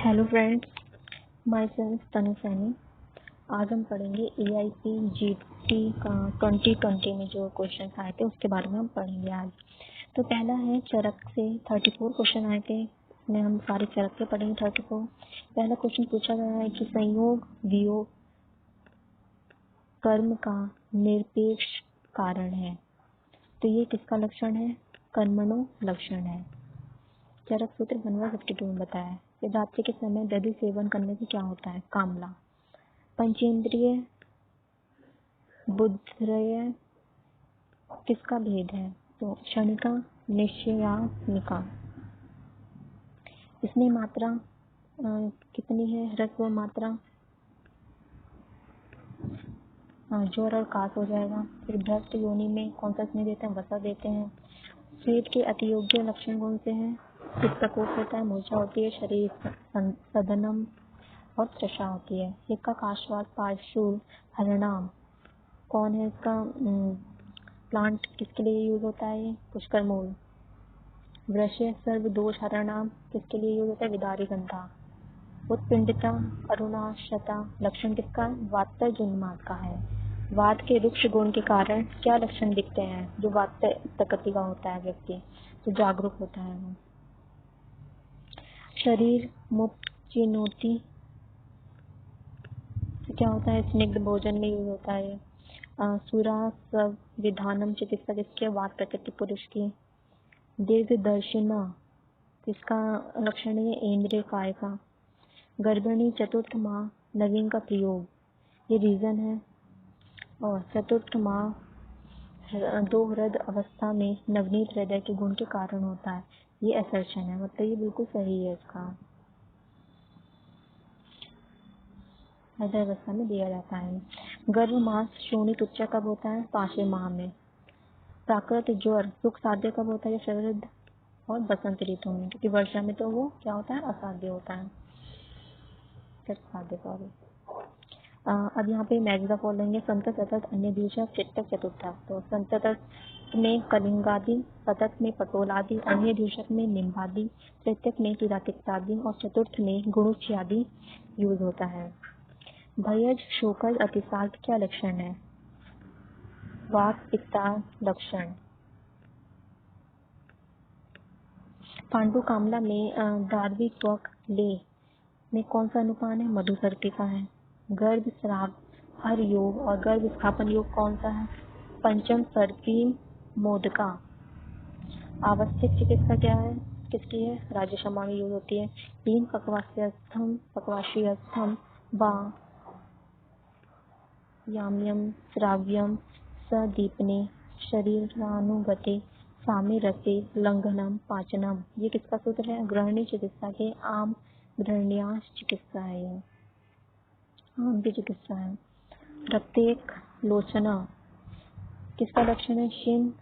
Hello friends, my self तनु सैनी। आज हम पढ़ेंगे AICGT का 2020 में जो क्वेश्चन आए थे उसके बारे में हम पढ़ेंगे आज। तो पहला है चरक से 34 क्वेश्चन आए थे, इसमें हम सारे चरक के पढ़ेंगे 34। पहला क्वेश्चन पूछा गया है कि संयोग वियोग कर्म का निरपेक्ष कारण है, तो ये किसका लक्षण है? कर्मणो लक्षण है। चरक सूत्र 152 में बताया है। रात्रि के समय दधि सेवन करने से क्या होता है? कामला। पंचेंद्रिय बुद्धरय किसका भेद है? तो क्षणिका निश्चयात्मिका। इसमें मात्रा कितनी है? ह्रस्व मात्रा जोर और कास हो जाएगा। फिर भ्रष्ट योनि में कौन सा स्नेह देते हैं? वसा देते हैं। स्वेद के अतियोग्य लक्षण कौन से हैं? पित्त प्रकोप होता है, मूर्छा होती है, शरीर सदनम और तृषा होती है। हिक्का काश्वास पार्शूल हरणाम कौन है? इसका प्लांट किसके लिए यूज होता है? ये पुष्कर मूल। वृश्य सर्व दोष हरणाम किसके लिए यूज होता है? विदारी गंधा। उत्पिंडिता अरुणाशता लक्षण किसका? वातज उन्माद का है। वात के रुक्ष गुण के कारण क्या लक्षण दिखते हैं? जो वात प्रकृति का होता है व्यक्ति, तो जागरूक होता है वो। शरीर मुक्त चिनोती क्या होता है? स्निग्ध भोजन में यूज होता है। सुरा सब विधानम चिकित्सा किसके? वात प्रकृति पुरुष की। दीर्घदर्शिना किसका लक्षण है? इंद्रिय काय का। गर्भिणी चतुर्थ माह नवीन का प्रयोग, ये रीजन है। और चतुर्थ माह दो हृदय अवस्था में नवनीत हृदय के गुण के कारण होता है, ये असर्शन है। मतलब ये बिल्कुल सही है। इसका हृदय अवस्था में दिया जाता है। गर्भ मास शोणित उच्च कब होता है? 5वें माह में। प्राकृत ज्वर सुख साध्य कब होता है? शरद और बसंत ऋतु में, क्योंकि वर्षा में तो वो क्या होता है? असाध्य होता है। साध्य सॉरी। अब यहाँ पे मैग्जा फॉलोइंग है। संत सतत अन्य द्विजा चित्तक चतुर्था। तो संत में कलिंगादि, सतत में पटोलादि, अन्य द्विशक में निम्बादि, तृतीयक में किरातिक्तादि और चतुर्थ में गुणुच्यादि यूज होता है। भयज शोकज अतिसार क्या लक्षण है? वात पित्ता लक्षण। पांडु कामला में दार्विक त्वक ले में कौन सा अनुपान है? मधुसर्पी का है। गर्भ श्राव हर योग और गर्भ स्थापन योग कौन सा है? पंचम सर्पी मोदका। आवश्यक चिकित्सा क्या है? किसकी है? राजक्षमा में यूज होती है। तीन पकवाशीयस्थम वा याम्यम श्राव्यम सदीपने शरीरानुगते सामे रसे लंघनम पाचनम, ये किसका सूत्र है? ग्रहणी चिकित्सा के आम ग्रहण्याश चिकित्सा है। ये आम की चिकित्सा है। प्रत्येक लोचना किसका लक्षण है? शिन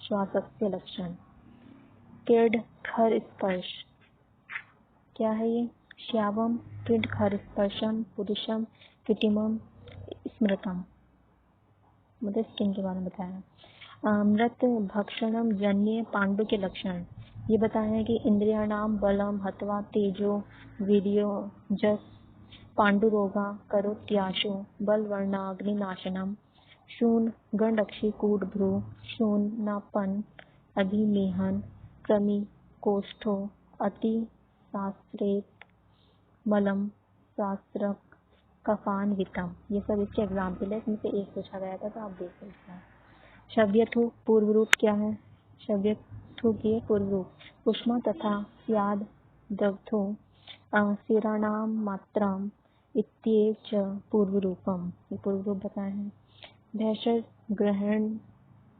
श्वासस्य लक्षण। किड खर स्पर्श क्या है? ये श्यावम किड खर स्पर्शम पुरुषम किटिमम स्मृतम, मतलब स्किन के बारे में बताया। मृत भक्षणम जन्य पांडु के लक्षण ये बताए हैं कि इंद्रियाणाम बलम हत्वा तेजो वीर्यो जस पांडुरोगा करोत्याशो बलवर्णाग्निनाशनम शून गंडक्षी कूट भ्रू शून नापन अभिमेहन क्रमि कोष्ठो अति शास्त्रेत मलम शास्त्रक कफान वितम, ये सब इसके एग्जाम्पल है। इसमें से एक पूछा गया था, तो आप देख सकते हैं। शव्यथु पूर्व रूप क्या है? शव्यथु की पूर्व रूप पुष्मा तथा स्याद द्रवथु सिराणाम मात्राम इत्येव च पूर्व रूपम, ये पूर्व रूप बताए हैं। भैषज ग्रहण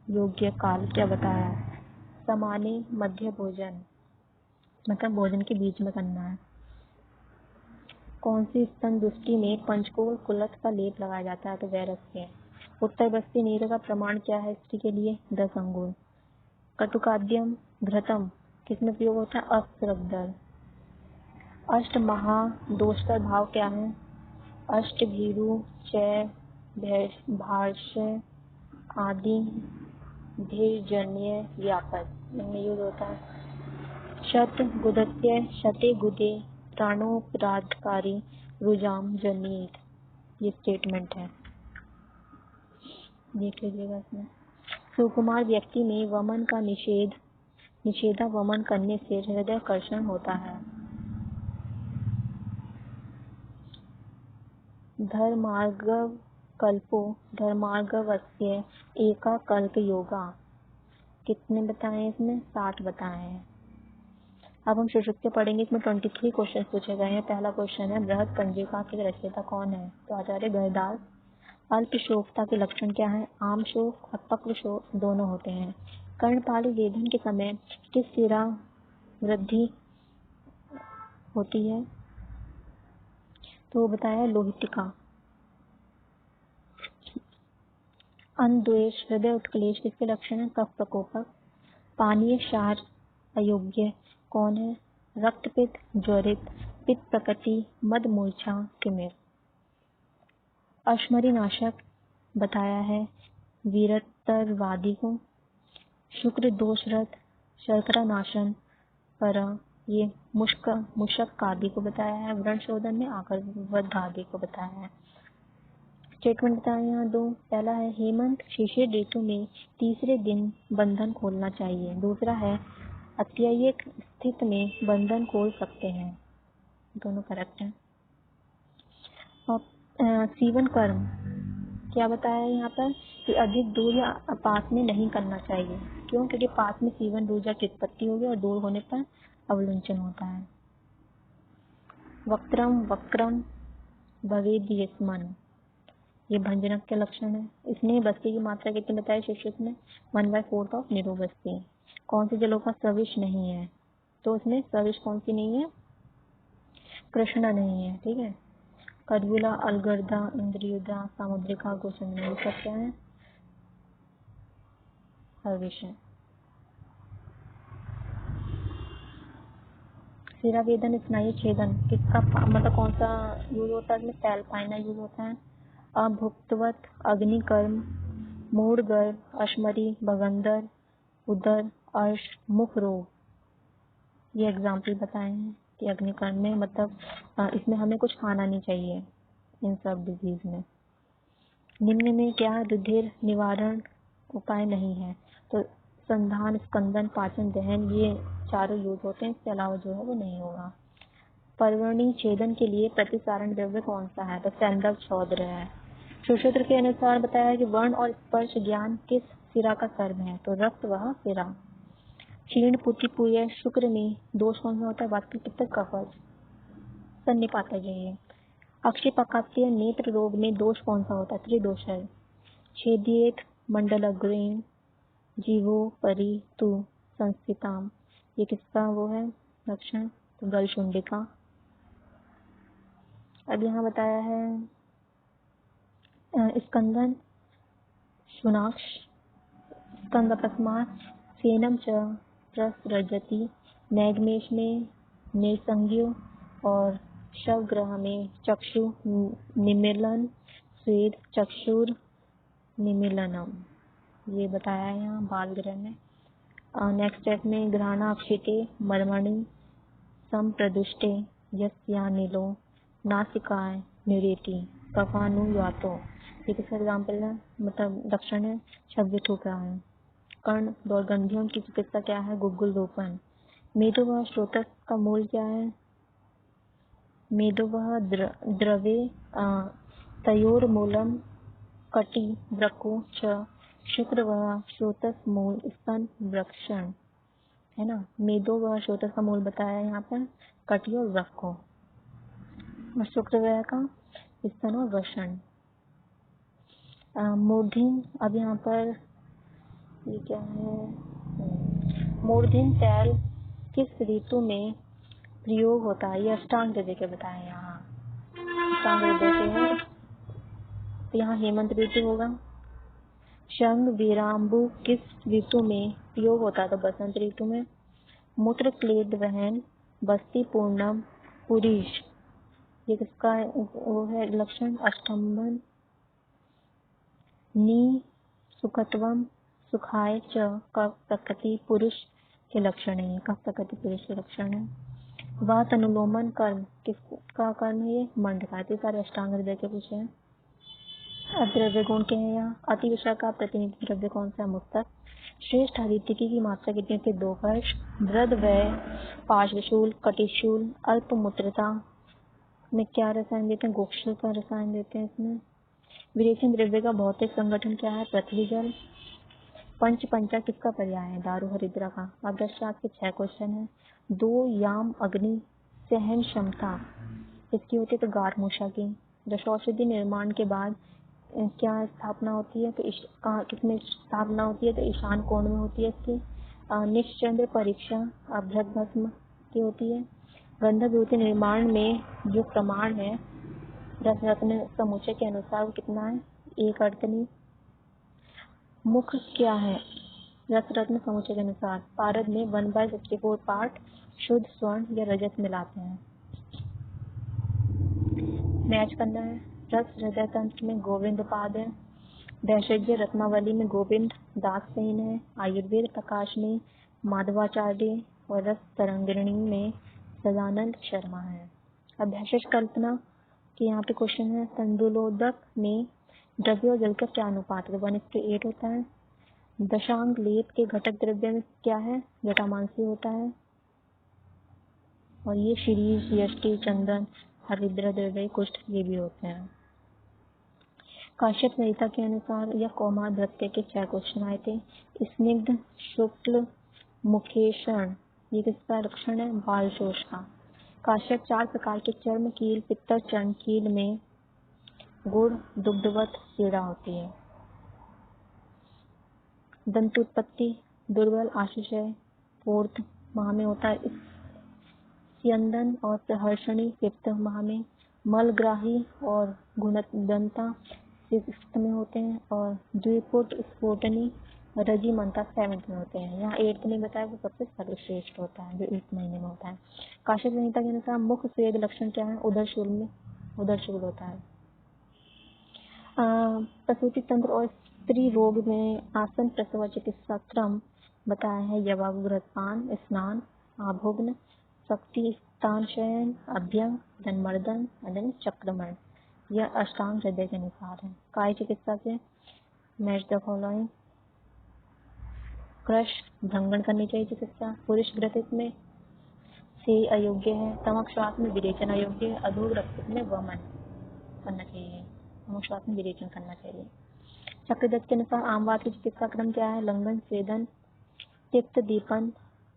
योग्य काल क्या बताया है? समाने मध्य भोजन, मतलब भोजन के बीच में करना है। कौन सी स्तन दृष्टि में पंचकोल कुलथ का लेप लगाया जाता है? तो वैरस्य। उत्तर बस्ती नीर का प्रमाण क्या है स्त्री के लिए? 10 अंगुल। कटुकाद्यम घृतम किसमें प्रयोग होता है? अश्रद्धल। अष्ट महादोषकर भाव क्या है? अष्ट भीरु चय भाष्य आदि धीर्जन्य व्यापक, इनमें यूज होता है। शत गुदत्य शते गुदे प्राणोपराधकारी रुझान जनित ये स्टेटमेंट है, देख लीजिएगा इसमें। सुकुमार व्यक्ति में वमन का निषेधा वमन करने से हृदय कर्षण होता है। धर्मार्गव कल्पो धर्मार्गवस्य एका कल्प योगा, कितने बताए इसमें? 60 बताए हैं। अब हम सुश्रुत पढ़ेंगे। इसमें 23 क्वेश्चन पूछे गए हैं। पहला क्वेश्चन है बृहद पंजिका के रचयिता कौन है? तो आचार्य गहदास। अल्प शोफता के लक्षण क्या है? आम शोफ और पक्व शोफ दोनों होते हैं। कर्णपाली वेदन के समय किस शिरा वृद्धि होती है? तो बताया लोहितिका। अनद्वेष हृदय उत्कलेश किसके लक्षण है? कफ प्रकोपक। पानीय क्षार अयोग्य कौन है? रक्तपित्त, ज्वरित, पित्त प्रकृति, मद मूर्छा, तिमिर। अश्मरी नाशक बताया है वीरत्तरवादी को। शुक्र दोषरत शर्करा नाशन पर ये मुशक आदि को बताया है। व्रण शोधन में आकर आदि को बताया है। स्टेटमेंट बताए यहाँ दो। पहला है हेमंत शिशिर ऋतु में तीसरे दिन बंधन खोलना चाहिए। दूसरा है अत्ययिक स्थिति में बंधन खोल सकते हैं। दोनों करेक्ट हैं। और सीवन कर्म क्या बताया है यहाँ पर कि अधिक दूर या पास में नहीं करना चाहिए। क्यों? क्योंकि पास में सीवन ऊर्जा की उत्पत्ति होगी और दूर होने पर अवलुंचन होता है। वक्रम भवेद्यस्मन ये भंजनक के लक्षण है। इसने बस्ती की मात्रा कितनी बताई शिक्षक ने? 1/4 ऑफ निरोबस्ती। कौन सी जलों का सविश नहीं है? तो उसमें सविश कौन सी नहीं है? कृष्णा नहीं है। ठीक है। कर्बुला, अलगर्दा, इंद्रियुदा, सामुद्रिका, गोचंद्र ये सब क्या है? सविश है। सिरा वेदन स्नायु छेदन किसका मतलब कौन सा यूज होता है? इसमें सैल्पाइना यूज होता है। अभुक्तवत, अग्निकर्म, मूढ़गर्भ, अश्मरी, भगंदर, उदर, अर्श, मुख रोग ये एग्जाम्पल बताए हैं कि अग्निकर्म में मतलब इसमें हमें कुछ खाना नहीं चाहिए इन सब डिजीज में। निम्न में क्या रुधिर निवारण उपाय नहीं है? तो संधान, स्कंदन, पाचन, दहन ये चारों यूज होते हैं। इसके अलावा जो है वो नहीं होगा। पर्वणी छेदन के लिए प्रतिसारण द्रव्य कौन सा है? तो सैंदव छौद्र है। सुश्रुत के अनुसार बताया है कि वर्ण और स्पर्श ज्ञान किस सिरा का सर्व है? तो रक्त वह सिरा। क्षीण पुटिपुय शुक्र में दोष कौन सा होता है? वातपित्त, पित्त, कफज, सन्निपातजयी। अक्षिपकात्य नेत्र रोग में दोष कौन सा होता है? त्रिदोष है। छेदियेत मंडलग्रेण जीवो परि तु संस्थिताम ये किसका वो है लक्षण? तो गलशुंडिका। अब यहाँ बताया है स्कंदन शुनाक्ष स्कंद अकस्मात सेनम च प्रसृजति नैगमेश में निसंज्ञो और शवग्रह में चक्षु निमीलन स्वेद चक्षुर निमीलनम ये बताया है यहाँ बाल ग्रह में। नेक्स्ट स्टेप में ग्रहणाक्षिते मर्मणि संप्रदुष्टे यस्यानिलो नासिकाय निरेति कफानुयातो ये किसका एग्जाम्पल है? मतलब लक्षण है शब्द ठोक रहा है। कर्ण दौर्गंधियों की चिकित्सा क्या है? गुग्गुल रोपण। मेदोवह स्रोतस का मूल क्या है? मेदोवह द्रवे तयोर्मूलम कटि वृको च शुक्रवह स्रोतस मूल स्तन वृक्षण है ना। मेदोवह स्रोतस का मूल बताया यहाँ पर कटि और वृको और शुक्रवह का स्तन और वृषण। मूर्धन अब यहाँ पर ये क्या है? मूर्धन तैल किस ऋतु में प्रयोग होता है? ये अष्टांग हृदय के बताए यहाँ। अष्टांग हृदय से है तो यहाँ हेमंत ऋतु होगा। शंग वीरांबु किस ऋतु में प्रयोग होता है? तो बसंत ऋतु में। मूत्र क्लेद वहन बस्ती पूर्णम पुरीश ये किसका वो है लक्षण? अष्टम्बन। नी सुखत्वम सुखाय च कफ प्रकृति पुरुष के लक्षण है। कफ प्रकृति पुरुष के लक्षण है। वह अनुलोमन कर्म किसका कर्म है? ये मंड का। तो सारे अष्टांग हृदय के पूछे हैं। अब द्रव्य गुण के हैं यहाँ। अति विषय का प्रतिनिधि द्रव्य कौन सा है? मुक्तक। श्रेष्ठ आदित्य की मात्रा कितनी होती है? 2 वर्ष। वृद्ध व्यय, पार्श्वशूल, कटिशूल, अल्प मूत्रता में क्या रसायन देते हैं? गोक्षल का रसायन देते हैं इसमें। विरेचन द्रव्य का भौतिक संगठन क्या है? पृथ्वी जल। पंच पंचा किसका पर्याय है? दारू हरिद्रा का। अब दशरात के 6 क्वेश्चन है। 2 याम अग्नि सहन क्षमता इसकी होती है? तो गारमूषा की। दशौषधि निर्माण के बाद क्या स्थापना होती है? तो किसमें स्थापना होती है? तो ईशान कोण में होती है इसकी। निश्चंद्र परीक्षा अभ्रक भस्म की होती है। गंधक विभूति निर्माण में जो प्रमाण है रसरत्न समुच्चय के अनुसार वो कितना है? 1 अर्थनी। मुख क्या है रसरत्न समुच्चय के अनुसार? पारद में 1/54 पार्ट शुद्ध स्वर्ण या रजत मिलाते हैं। मैच करना है। रस हृदय तंत्र में गोविंद पाद है। भैषज रत्नावली में गोविंद दास सेन है। आयुर्वेद प्रकाश में माधवाचार्य और रस तरंगिणी में सदानंद शर्मा है। अब भैषज कल्पना कि यहाँ पे क्वेश्चन है। तंडुलोदक में द्रव्य और जल का क्या अनुपात है? 1:8 होता है। दशांग लेप के घटक द्रव्य में क्या है? जटामांसी होता है। और ये शिरीष, यष्टि, चंदन, हरिद्रा द्रव्य, कुष्ठ ये भी होते हैं। काश्यप संहिता के अनुसार या कौमार नृत्य के 4 क्वेश्चन आए थे। स्निग्ध शुक्ल मुखेषण ये किसका लक्षण है? बाल शोष का। काश्यप 4 प्रकार के चर्म कील पित्तर चर्म कील में गुड़ दुग्धवत पीड़ा होती है। दंतोत्पत्ति दुर्बल आशुशय फोर्थ माह में होता है। स्यंदन और प्रहर्षणी फिफ्थ माह में। मलग्राही और गुणदंता 6th में होते हैं। और द्विपुट स्फोटनी रजीमंता 7th में होते हैं। यहाँ 8th में बताया वो सबसे सर्वश्रेष्ठ होता है जो 1 महीने में होता है। काश्यप संहिता के अनुसार मुख्य स्वेद लक्षण क्या है? उदरशूल में उदरशूल होता है। प्रसूति तंत्र और स्त्री रोग में आसन प्रसव चिकित्सा क्रम बताया है। यवागु घृतपान स्नान आभोग्न शक्ति स्थान शयन अभ्यंग धनमर्दन अदन चक्रमण यह अष्टांग हृदय के अनुसार है। काय चिकित्सा से मैच द फॉलोइंग। क्रश भंगन करनी चाहिए चिकित्सा। पुरुष ग्रथित में से अयोग्य है। तमक श्वास में विरेचन अयोग्य है। अधोग रक्त में वमन करना चाहिए। तमक श्वास में विरेचन करना चाहिए। चक्रदत्त के अनुसार आमवात की चिकित्सा क्रम क्या है? लंघन स्वेदन तिक्त दीपन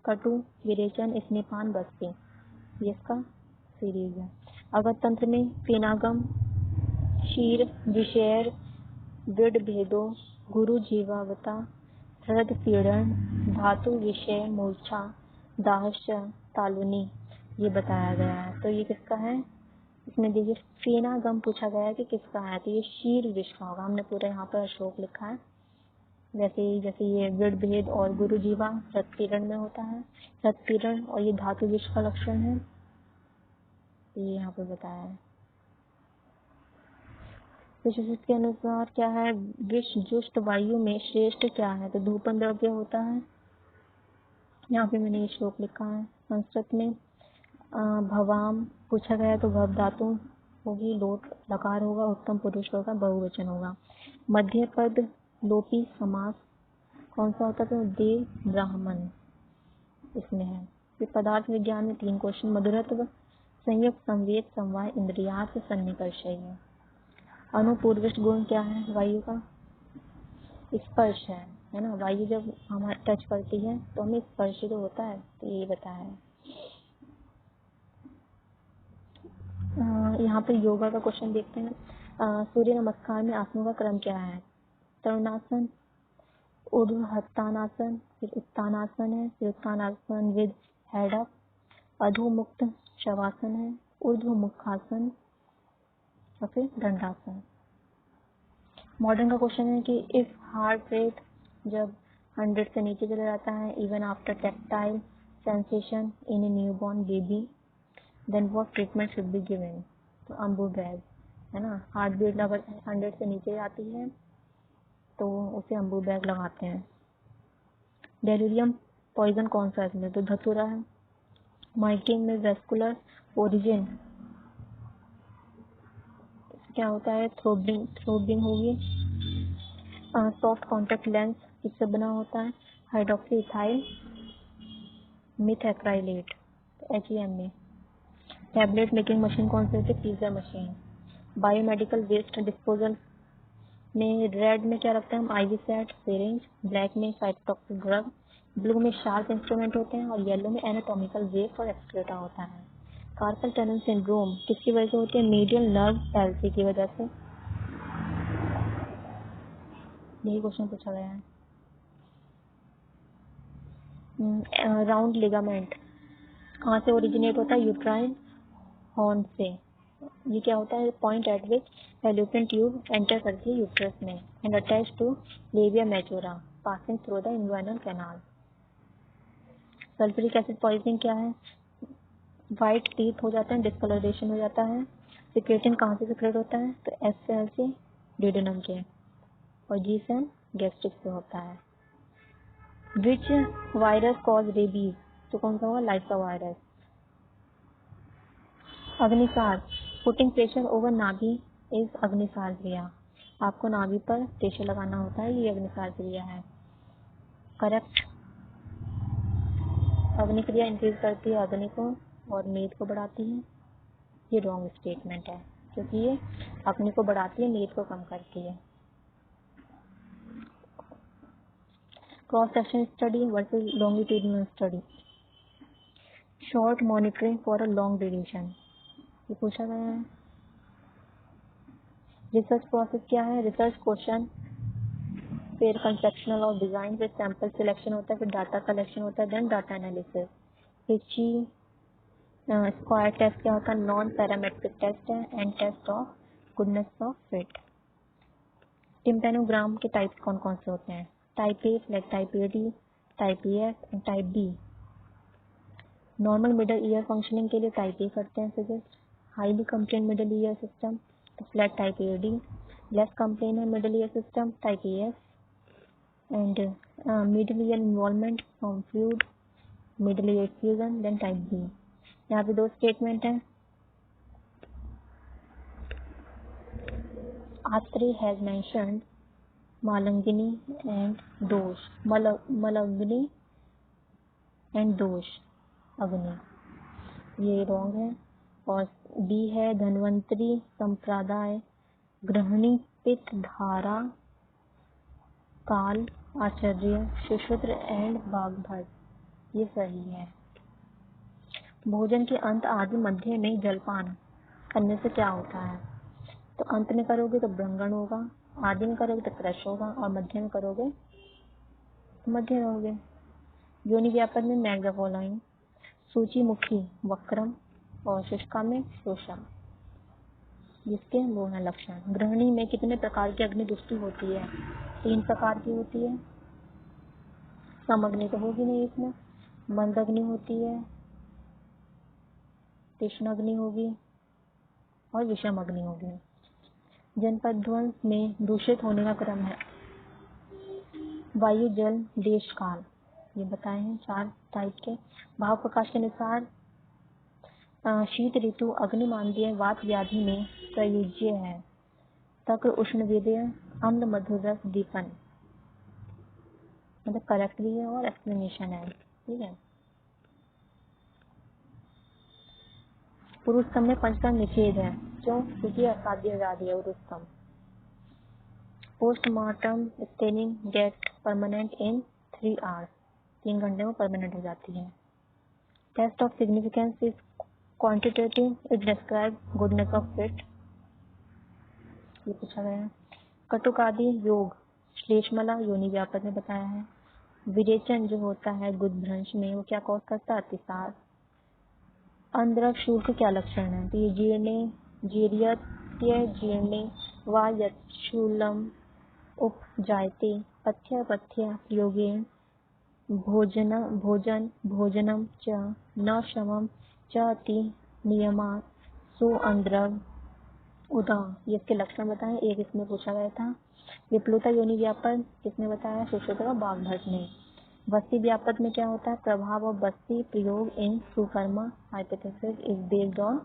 कटु विरेचन स्नेपान बस्ती ये इसका सीरीज है। अवध तंत्र में पीनागम क्षीर विषैर विड भेदो गुरु जीवावता हृद पीड़न धातु विषय मूर्छा दाहश्च तालुनी ये बताया गया है। तो ये किसका है? इसमें देखिए फेनागम पूछा गया है कि किसका है? तो ये शीर विष का होगा। हमने पूरा यहाँ पर अशोक लिखा है। जैसे ये विड भेद और गुरु जीवा रत्पीड़न में होता है। रत्पीड़न और ये धातु विष का लक्षण है। तो ये यहाँ पर बताया है। के अनुसार क्या है? विष जुष्ट वायु में श्रेष्ठ क्या है? तो धूपन द्रव्य होता है। यहाँ पे मैंने ये श्लोक लिखा है। संस्कृत में भवाम पूछा गया तो भव धातु होगी। लोट लकार होगा। उत्तम पुरुष होगा। बहुवचन होगा। मध्य पद लोपी समास कौन सा होता है? तो देव ब्राह्मण इसमें है। फिर पदार्थ विज्ञान में 3 क्वेश्चन। मधुरत्व संयुक्त संवेद समवाय इंद्रियार्थ सन्निकर्षय है। अनुपूर्विष्ट गुण क्या है? वायु का स्पर्श है ना। वायु जब हमारे टच करती है तो हमें स्पर्श तो होता है। तो ये बताया है। यहाँ पे योगा का क्वेश्चन देखते हैं। सूर्य नमस्कार में आसनों का क्रम क्या है? तरुणासन ऊर्ध्व हस्तानासन फिर उत्तानासन है। फिर uttanasana with head up adhomukh shavasana है। ऊर्ध्व मुखासन और फिर दंडासन। मॉडर्न का क्वेश्चन है कि इफ हार्ट रेट जब 100 से नीचे चला जाता है even after tactile sensation in a newborn baby then what treatment should be given? तो अम्बू बैग है ना। हार्ट बीट अगर 100 से नीचे जाती है तो उसे अम्बू बैग लगाते हैं। डेलूरियम पॉइजन कौन सा है इसमें? तो धतूरा है। माइकिंग में वेस्कुलर ओरिजिन क्या होता है, थ्रोबिंग होगी। सॉफ्ट कॉन्टैक्ट लेंस किससे बना होता है, हाइड्रोक्सी इथाइल मिथाक्राइलेट, HEM में। टैबलेट मेकिंग मशीन कौन सी होती है, freezer machine. Biomedical waste disposal में रेड में क्या रखते हैं हम, IV सेट, सिरिंज, ब्लैक में साइटोटॉक्सिक ड्रग, ब्लू में शार्प इंस्ट्रूमेंट होते हैं और येलो में एनाटॉमिकल वेस्ट और एक्सक्रीटा होता है। कार्पल टनल सिंड्रोम किसकी वजह से होती है, मीडियल नर्व पैल्सी की वजह से। यही क्वेश्चन पूछा गया है। राउंड लिगामेंट कहाँ से ओरिजिनेट होता है, यूट्राइन हॉर्न से। ये क्या होता है, point at which fallopian tube enter करती है यूट्रस में and attach to labia majora passing through the inguinal canal. Sulphuric acid poisoning क्या है, वाइट टीथ हो जाते हैं, डिस्कलरेशन हो जाता है। सिक्रेटिन कहाँ से सिक्रेट होता है, तो S से L से ड्यूडेनम के और G से गैस्ट्रिक से होता है। विच वायरस कॉज रेबीज, तो कौन सा होगा, lyssa virus. Agnisar putting pressure over नाभि इज अग्निसार क्रिया, आपको नाभि पर प्रेशर लगाना होता है, ये अग्निसार क्रिया है। करेक्ट। अग्नि क्रिया इंक्रीज करती है अग्नि को और नींद को बढ़ाती है, ये रॉन्ग स्टेटमेंट है क्योंकि ये अग्नि को बढ़ाती है, नींद को कम करती है। Cross section study versus longitudinal study, short monitoring for a long duration, ये पूछा गया है। रिसर्च प्रोसेस क्या है, रिसर्च क्वेश्चन, फिर कंसेप्शनल और डिजाइन, फिर सैंपल सिलेक्शन होता है, फिर डाटा कलेक्शन होता है, then data analysis. Chi square test क्या होता है, नॉन पैरामेट्रिक टेस्ट है and test of goodness of fit. Tympanogram के टाइप्स कौन कौन से होते हैं, type A like type AD, type EF and type B। Normal middle ear functioning के लिए टाइप ए करते हैं suggest, highly compliant middle ear system तो flat type AD, less compliant है middle ear system type AF and middle ear involvement from fluid middle ear effusion then type B। यहाँ पे दो statement है, Atre has mentioned मालंगिनी and dosha, मलंगिनी and दोष अग्नि, ये रॉन्ग है। और B है धन्वंतरी संप्रदाय गृहिणी पित्त धारा काल आचार्य सुश्रुत एंड बागभट, ये सही है। भोजन के अंत आदि मध्य में जलपान करने से क्या होता है, तो अंत में करोगे तो ब्रंगण होगा, आदि में करोगे तो क्रश होगा और मध्य में करोगे तो मध्य रहोगे। योनि व्यापक में मैग द फॉलोइंग, सूचीमुखी वक्रम और शुष्का में शोषम, जिसके वो है लक्षण। गृहिणी में कितने प्रकार की अग्नि दृष्टि होती है, 3 प्रकार की होती है। समअग्नि तो होगी नहीं इसमें, मंद अग्नि होती है, तीक्ष्ण अग्नि होगी और विषम अग्नि होगी। जनपद ध्वंस में दूषित होने का क्रम है, वायु जल देश काल, ये बताए हैं 4 टाइप के। भाव प्रकाश के अनुसार शीत ऋतु अग्निमांद्य वात व्याधि में प्रयुज्य है। तक्र उष्णवेदीय अम्ल मधुर रस दीपन, मतलब करेक्ट भी है और एक्सप्लेनेशन है, ठीक है। पुरुषतम में पंचतम निषेध है, क्यों, क्योंकि असाध्य व्याधि है पुरुषतम। Postmortem staining get permanent in 3 hours, 3 घंटे में परमानेंट हो जाती है। Test of significance is quantitative, it describe goodness of fit, ये पूछा गया है। कटुकादि योग श्लेष्मला योनि व्यापक ने बताया है। विरेचन जो होता है गुदभ्रंश में वो क्या कॉज करता है, अतिसार। अंध्रक शुल्क क्या लक्षण है, तो ये जीर्णे जीर्यत्य जीर्णे वा यच्छूलम उपजायते पथ्य योगेन भोजनम च न शमम च अति नियमात् सो अंध्रव उदा, ये इसके लक्षण बताएं। एक इसमें पूछा गया था। विप्लुता योनि व्यापन किसने बताया, सुश्रुत और बागभट ने। बस्ती व्यापक में क्या होता है? प्रभाव of बस्ती प्रयोग in Sukarma hypothesis is based on